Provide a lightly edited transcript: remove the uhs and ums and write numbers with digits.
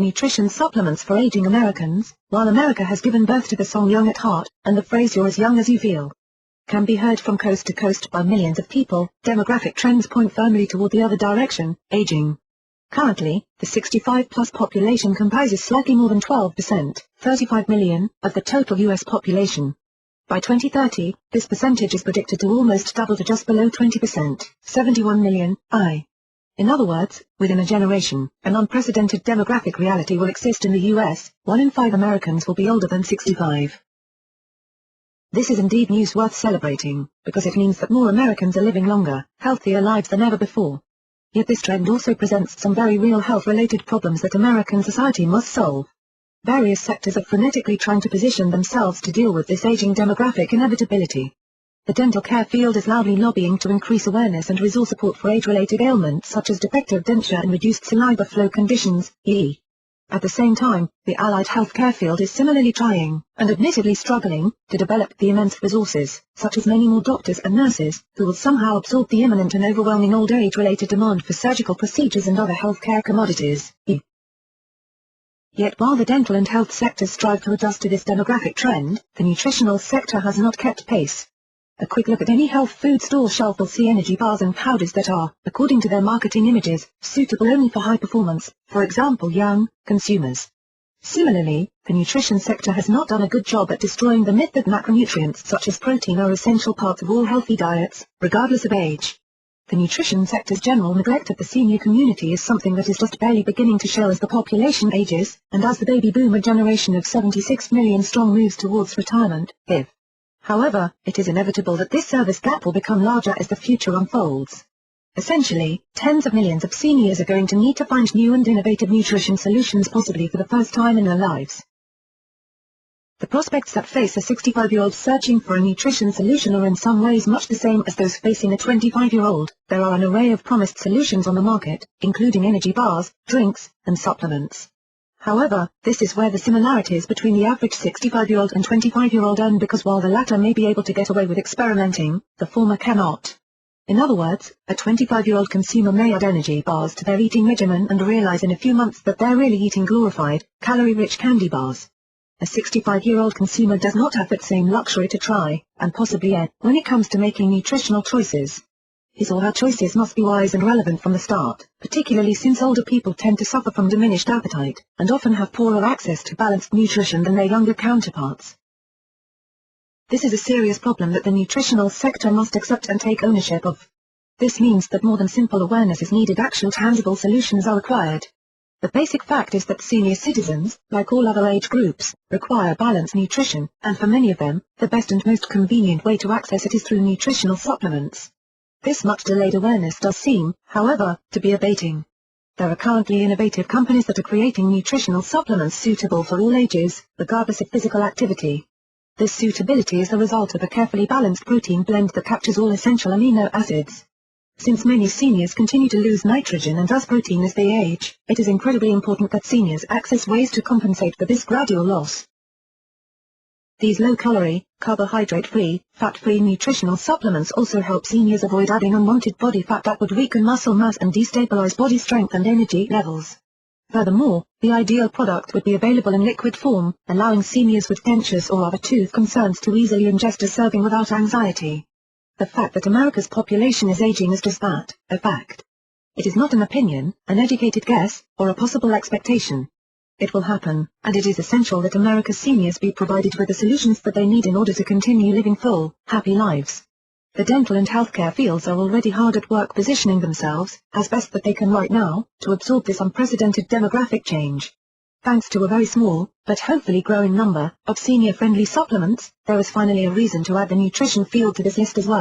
nutrition supplements for aging Americans, while America has given birth to the song Young at Heart, and the phrase "You're as young as you feel" can be heard from coast to coast by millions of people. Demographic trends point firmly toward the other direction, aging. Currently, the 65-plus population comprises slightly more than 12%, 35 million, of the total U.S. population. By 2030, this percentage is predicted to almost double to just below 20%, 71 million. In other words, within a generation, an unprecedented demographic reality will exist in the U.S., 1 in 5 Americans will be older than 65. This is indeed news worth celebrating, because it means that more Americans are living longer, healthier lives than ever before. Yet this trend also presents some very real health-related problems that American society must solve. Various sectors are frenetically trying to position themselves to deal with this aging demographic inevitability. The dental care field is loudly lobbying to increase awareness and resource support for age-related ailments such as defective denture and reduced saliva flow conditions, e.g. At the same time, the allied healthcare field is similarly trying, and admittedly struggling, to develop the immense resources, such as many more doctors and nurses, who will somehow absorb the imminent and overwhelming old age-related demand for surgical procedures and other healthcare commodities. Yet while the dental and health sectors strive to adjust to this demographic trend, the nutritional sector has not kept pace. A quick look at any health food store shelf will see energy bars and powders that are, according to their marketing images, suitable only for high performance, for example young, consumers. Similarly, the nutrition sector has not done a good job at destroying the myth that macronutrients such as protein are essential parts of all healthy diets, regardless of age. The nutrition sector's general neglect of the senior community is something that is just barely beginning to show as the population ages, and as the baby boomer generation of 76 million strong moves towards retirement, However, it is inevitable that this service gap will become larger as the future unfolds. Essentially, tens of millions of seniors are going to need to find new and innovative nutrition solutions possibly for the first time in their lives. The prospects that face a 65-year-old searching for a nutrition solution are in some ways much the same as those facing a 25-year-old. There are an array of promised solutions on the market, including energy bars, drinks, and supplements. However, this is where the similarities between the average 65-year-old and 25-year-old end, because while the latter may be able to get away with experimenting, the former cannot. In other words, a 25-year-old consumer may add energy bars to their eating regimen and realize in a few months that they're really eating glorified, calorie-rich candy bars. A 65-year-old consumer does not have that same luxury to try, and possibly err, when it comes to making nutritional choices. His or her choices must be wise and relevant from the start, particularly since older people tend to suffer from diminished appetite, and often have poorer access to balanced nutrition than their younger counterparts. This is a serious problem that the nutritional sector must accept and take ownership of. This means that more than simple awareness is needed, actual tangible solutions are required. The basic fact is that senior citizens, like all other age groups, require balanced nutrition, and for many of them, the best and most convenient way to access it is through nutritional supplements. This much delayed awareness does seem, however, to be abating. There are currently innovative companies that are creating nutritional supplements suitable for all ages, regardless of physical activity. This suitability is the result of a carefully balanced protein blend that captures all essential amino acids. Since many seniors continue to lose nitrogen and thus protein as they age, it is incredibly important that seniors access ways to compensate for this gradual loss. These low-calorie, carbohydrate-free, fat-free nutritional supplements also help seniors avoid adding unwanted body fat that would weaken muscle mass and destabilize body strength and energy levels. Furthermore, the ideal product would be available in liquid form, allowing seniors with dentures or other tooth concerns to easily ingest a serving without anxiety. The fact that America's population is aging is just that, a fact. It is not an opinion, an educated guess, or a possible expectation. It will happen, and it is essential that America's seniors be provided with the solutions that they need in order to continue living full, happy lives. The dental and healthcare fields are already hard at work positioning themselves, as best that they can right now, to absorb this unprecedented demographic change. Thanks to a very small, but hopefully growing number, of senior-friendly supplements, there is finally a reason to add the nutrition field to this list as well.